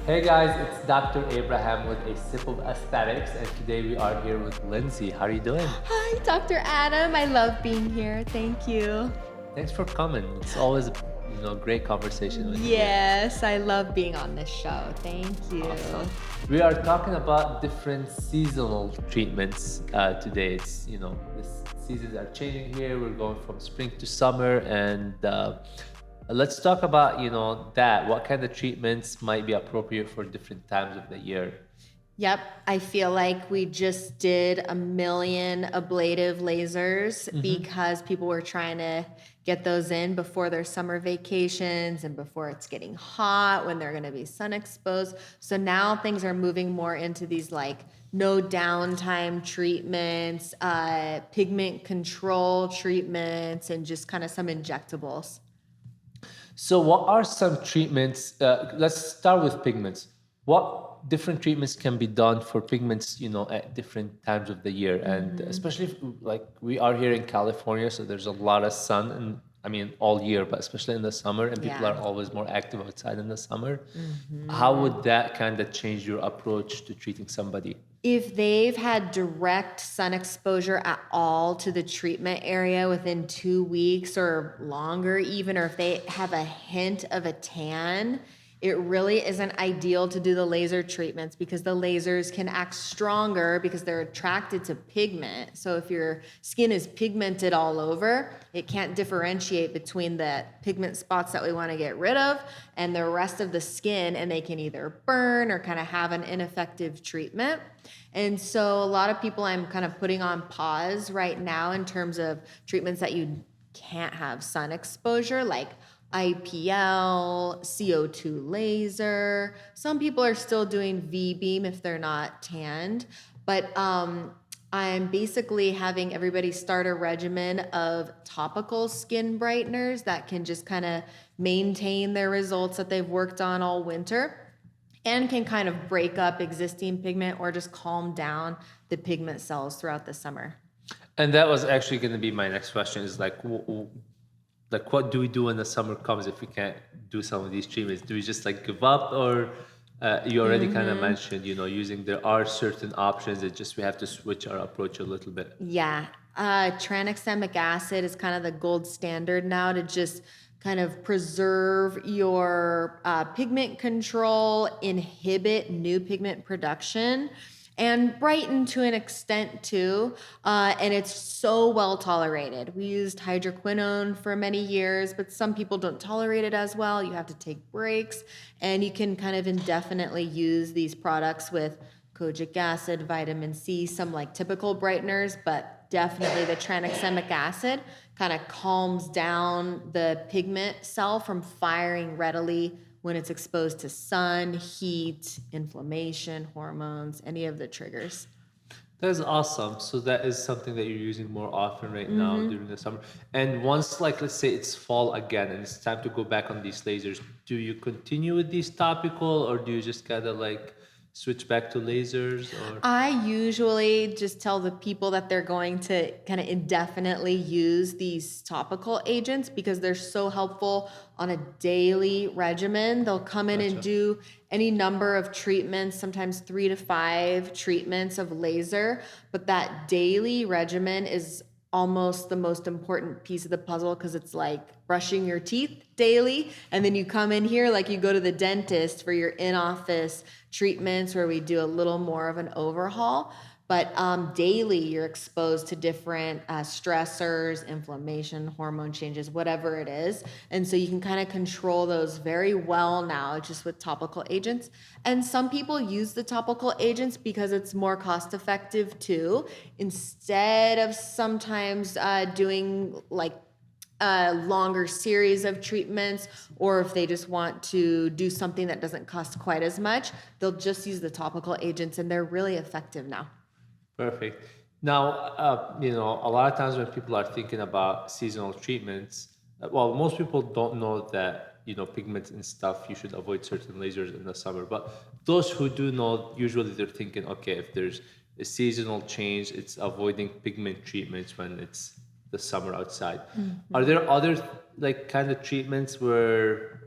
Hey guys, it's Dr. Abraham with A Sip of Aesthetics, and today we are here with Lindsay. How are you doing? Hi, Dr. Adam. I love being here. Thank you. Thanks for coming. It's always great conversation with you here. Yes, I love being on this show. Thank you. Awesome. We are talking about different seasonal treatments today. The seasons are changing here. We're going from spring to summer, and let's talk about that. What kind of treatments might be appropriate for different times of the year? Yep, I feel like we just did 1 million ablative lasers because people were trying to get those in before their summer vacations and before it's getting hot when they're going to be sun exposed. So now things are moving more into these like no downtime treatments, pigment control treatments, and just kind of some injectables. So, what are some treatments? Let's start with pigments. What different treatments can be done for pigments, at different times of the year? And especially like we are here in California, so there's a lot of sun, and I mean all year, but especially in the summer, and people are Yeah. always more active outside in the summer. How would that kind of change your approach to treating somebody? If they've had direct sun exposure at all to the treatment area within 2 weeks or longer, even, or if they have a hint of a tan, it really isn't ideal to do the laser treatments because the lasers can act stronger because they're attracted to pigment. So if your skin is pigmented all over, it can't differentiate between the pigment spots that we want to get rid of and the rest of the skin, and they can either burn or kind of have an ineffective treatment. And so a lot of people I'm kind of putting on pause right now in terms of treatments that you can't have sun exposure, like IPL, CO2 laser. Some people are still doing V-beam if they're not tanned, but I'm basically having everybody start a regimen of topical skin brighteners that can just kind of maintain their results that they've worked on all winter and can kind of break up existing pigment or just calm down the pigment cells throughout the summer. And that was actually going to be my next question: is like, like what do we do when the summer comes if we can't do some of these treatments? Do we just like give up, or you already kind of mentioned, using there are certain options. It's just we have to switch our approach a little bit. Yeah, tranexamic acid is kind of the gold standard now to just kind of preserve your pigment control, inhibit new pigment production, and brighten to an extent too. And it's so well tolerated. We used hydroquinone for many years, but some people don't tolerate it as well. You have to take breaks, and you can kind of indefinitely use these products with kojic acid, vitamin C, some like typical brighteners, but definitely the tranexamic acid kind of calms down the pigment cell from firing readily when it's exposed to sun, heat, inflammation, hormones, any of the triggers. That's awesome. So that is something that you're using more often right now during the summer. And once, like, let's say it's fall again and it's time to go back on these lasers, do you continue with these topical, or do you just gotta like switch back to lasers? Or I usually just tell the people that they're going to kind of indefinitely use these topical agents because they're so helpful on a daily regimen. They'll come in and Gotcha. do any number of treatments, sometimes 3 to 5 treatments of laser, but that daily regimen is almost the most important piece of the puzzle because it's like brushing your teeth daily, and then you come in here like you go to the dentist for your in-office treatments where we do a little more of an overhaul. But daily you're exposed to different stressors, inflammation, hormone changes, whatever it is. And so you can kind of control those very well now just with topical agents. And some people use the topical agents because it's more cost effective too, instead of sometimes doing like a longer series of treatments, or if they just want to do something that doesn't cost quite as much, they'll just use the topical agents, and they're really effective now. perfect. Now, a lot of times when people are thinking about seasonal treatments, well, most people don't know that, pigments and stuff, you should avoid certain lasers in the summer. But those who do know, usually they're thinking, okay, if there's a seasonal change, it's avoiding pigment treatments when it's the summer outside. Are there other like kind of treatments where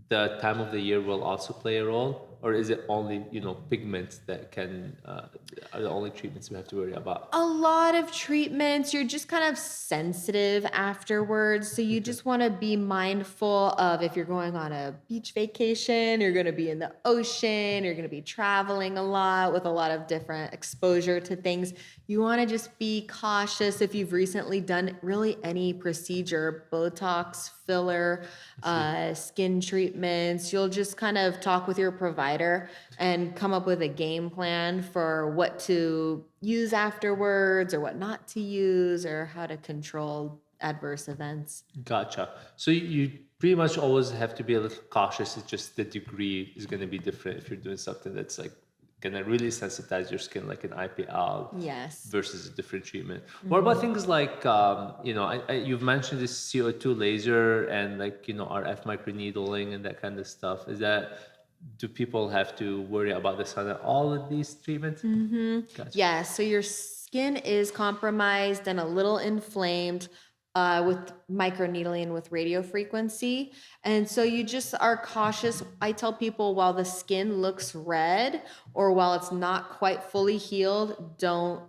the time of the year will also play a role? or is it only, pigments that can are the only treatments we have to worry about? A lot of treatments, you're just kind of sensitive afterwards. So you Okay. just want to be mindful of if you're going on a beach vacation, you're going to be in the ocean, you're going to be traveling a lot with a lot of different exposure to things. You want to just be cautious if you've recently done really any procedure, Botox, filler, See. skin treatments. You'll just kind of talk with your provider and come up with a game plan for what to use afterwards or what not to use or how to control adverse events. Gotcha. So you pretty much always have to be a little cautious. It's just the degree is going to be different if you're doing something that's like going to really sensitize your skin, like an IPL, Yes. versus a different treatment. What about things like, you've mentioned this CO2 laser and like, RF microneedling and that kind of stuff. Do people have to worry about the sun at all with these treatments? Gotcha. Yeah, so your skin is compromised and a little inflamed with microneedling with radio frequency. And so you just are cautious. I tell people while the skin looks red or while it's not quite fully healed, don't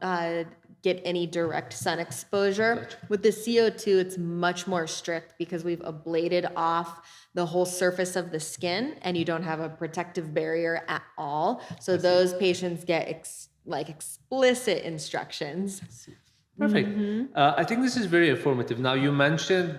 get any direct sun exposure. Gotcha. With the CO2, it's much more strict because we've ablated off the whole surface of the skin and you don't have a protective barrier at all. So those patients get explicit instructions. Perfect. I think this is very informative. Now, you mentioned,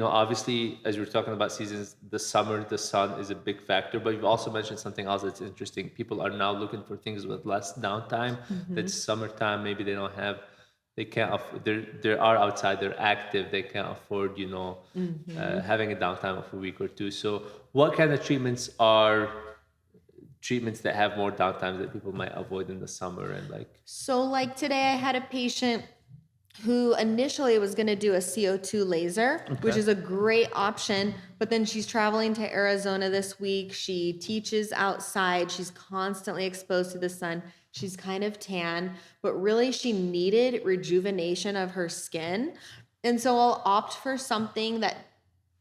obviously, as we're talking about seasons, the summer, the sun is a big factor, but you've also mentioned something else that's interesting. People are now looking for things with less downtime. That's summertime. Maybe they can't, they are outside, they're active, they can't afford, having a downtime of a week or two. So what kind of treatments are treatments that have more downtimes that people might avoid in the summer and like? So like today I had a patient who initially was going to do a CO2 laser, which is a great option, but then she's traveling to Arizona this week. She teaches outside. She's constantly exposed to the sun. She's kind of tan, but really she needed rejuvenation of her skin. And so I'll opt for something that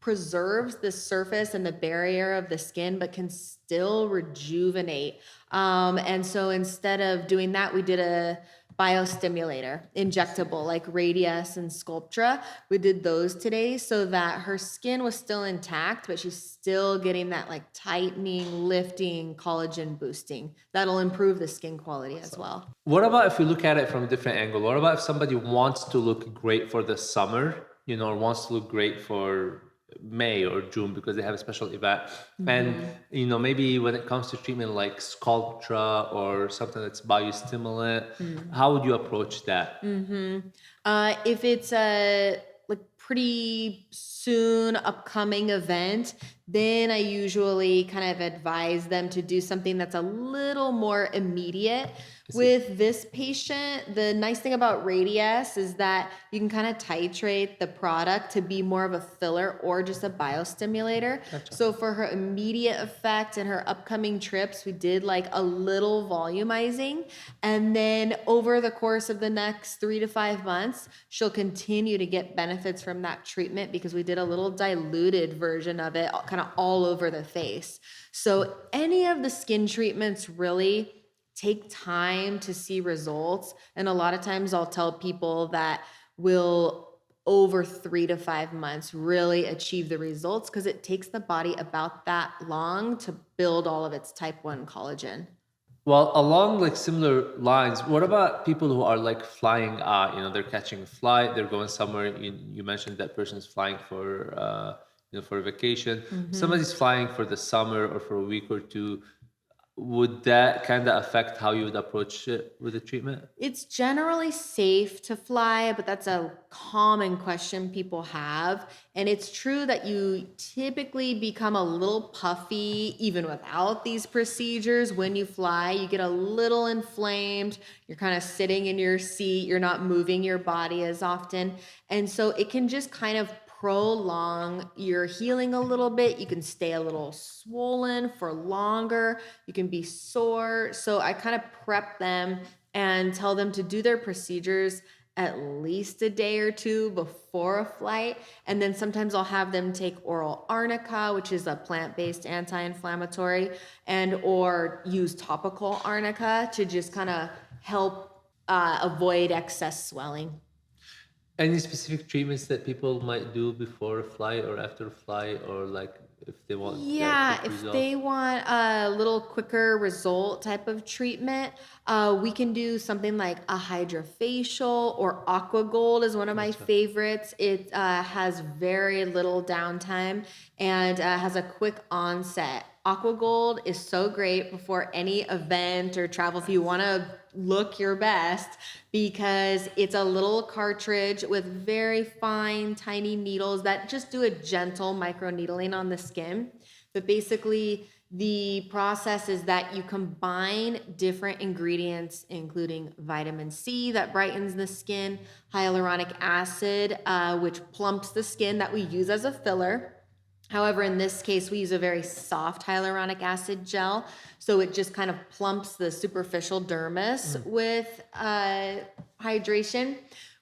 preserves the surface and the barrier of the skin, but can still rejuvenate. And so instead of doing that, we did a biostimulator, injectable, like Radius and Sculptra. We did those today so that her skin was still intact, but she's still getting that like tightening, lifting, collagen boosting. That'll improve the skin quality as well. What about if we look at it from a different angle? What about if somebody wants to look great for the summer, or wants to look great for May or June because they have a special event? And, maybe when it comes to treatment like Sculptra or something that's biostimulant, how would you approach that? If it's a like pretty soon upcoming event, then I usually kind of advise them to do something that's a little more immediate. With this patient, the nice thing about Radius is that you can kind of titrate the product to be more of a filler or just a biostimulator. Gotcha. So for her immediate effect and her upcoming trips, we did like a little volumizing. And then over the course of the next 3 to 5 months, she'll continue to get benefits from that treatment because we did a little diluted version of it kind of all over the face. So any of the skin treatments really take time to see results. And a lot of times I'll tell people that will over 3 to 5 months really achieve the results because it takes the body about that long to build all of its type 1 collagen. Well, along like similar lines, what about people who are like flying out? They're catching a flight, they're going somewhere. You mentioned that person's flying for, for a vacation. Somebody's flying for the summer or for a week or two. Would that kind of affect how you would approach it with the treatment? It's generally safe to fly, but that's a common question people have. And it's true that you typically become a little puffy even without these procedures. When you fly, you get a little inflamed. You're kind of sitting in your seat. You're not moving your body as often. And so it can just kind of prolong your healing a little bit. You can stay a little swollen for longer. You can be sore. So I kind of prep them and tell them to do their procedures at least a day or two before a flight. And then sometimes I'll have them take oral arnica, which is a plant-based anti-inflammatory, and or use topical arnica to just kind of help avoid excess swelling. Any specific treatments that people might do before a flight or after a flight, or like if they want that Yeah, quick if result? they want a little quicker result type of treatment, we can do something like a hydrofacial, or aqua gold is one of my Gotcha. favorites. It has very little downtime and has a quick onset. Aqua gold is so great before any event or travel if you want to look your best, because it's a little cartridge with very fine, tiny needles that just do a gentle micro needling on the skin. But basically, the process is that you combine different ingredients, including vitamin C that brightens the skin, hyaluronic acid, which plumps the skin that we use as a filler. However, in this case, we use a very soft hyaluronic acid gel. So it just kind of plumps the superficial dermis with hydration.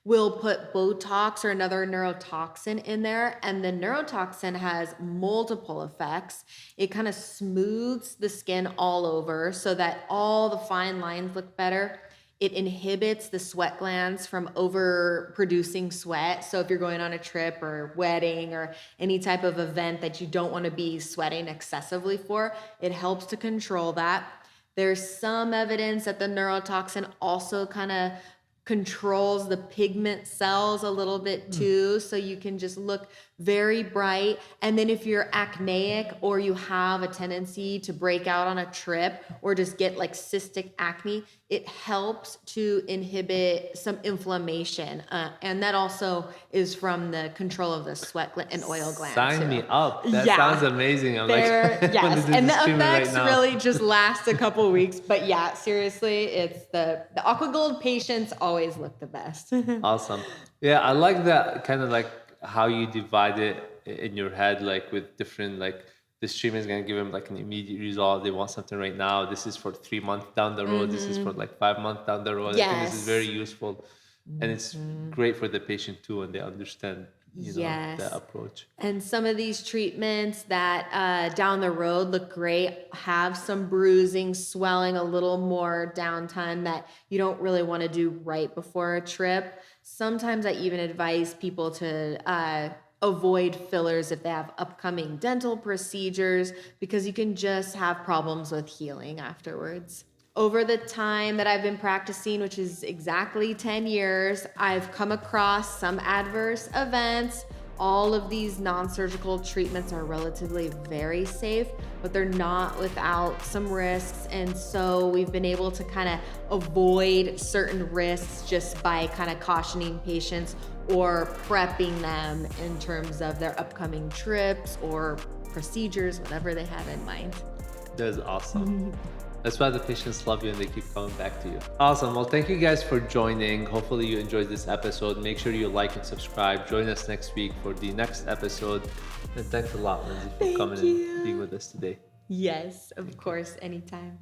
We'll put Botox or another neurotoxin in there. And the neurotoxin has multiple effects. It kind of smooths the skin all over so that all the fine lines look better. It inhibits the sweat glands from overproducing sweat. So if you're going on a trip or wedding or any type of event that you don't want to be sweating excessively for, it helps to control that. There's some evidence that the neurotoxin also kind of controls the pigment cells a little bit too, so you can just look very bright. And then if you're acneic or you have a tendency to break out on a trip or just get like cystic acne, it helps to inhibit some inflammation. And that also is from the control of the sweat and oil gland Sign too. me up. That Yeah. sounds amazing. I'm like, There, I want to yes, do and this the treatment right effects now. really just last a couple weeks. But yeah, seriously, it's the aqua gold patients always look the best. Awesome. Yeah, I like that kind of like how you divide it in your head, like with different, like this treatment is going to give them like an immediate result. They want something right now. This is for 3 months down the road. This is for like 5 months down the road. I think this is very Yes. useful, and it's great for the patient too, and they understand, the Yes. approach. And some of these treatments that down the road look great have some bruising, swelling, a little more downtime that you don't really want to do right before a trip. Sometimes I even advise people to avoid fillers if they have upcoming dental procedures, because you can just have problems with healing afterwards. Over the time that I've been practicing, which is exactly 10 years, I've come across some adverse events. All of these non-surgical treatments are relatively very safe, but they're not without some risks. And so we've been able to kind of avoid certain risks just by kind of cautioning patients or prepping them in terms of their upcoming trips or procedures, whatever they have in mind. That's awesome. That's why the patients love you and they keep coming back to you. Awesome. Well, thank you guys for joining. Hopefully you enjoyed this episode. Make sure you like and subscribe. Join us next week for the next episode. And thanks a lot, Lindsay, for Thank coming you. and being with us today. Yes, of course, anytime.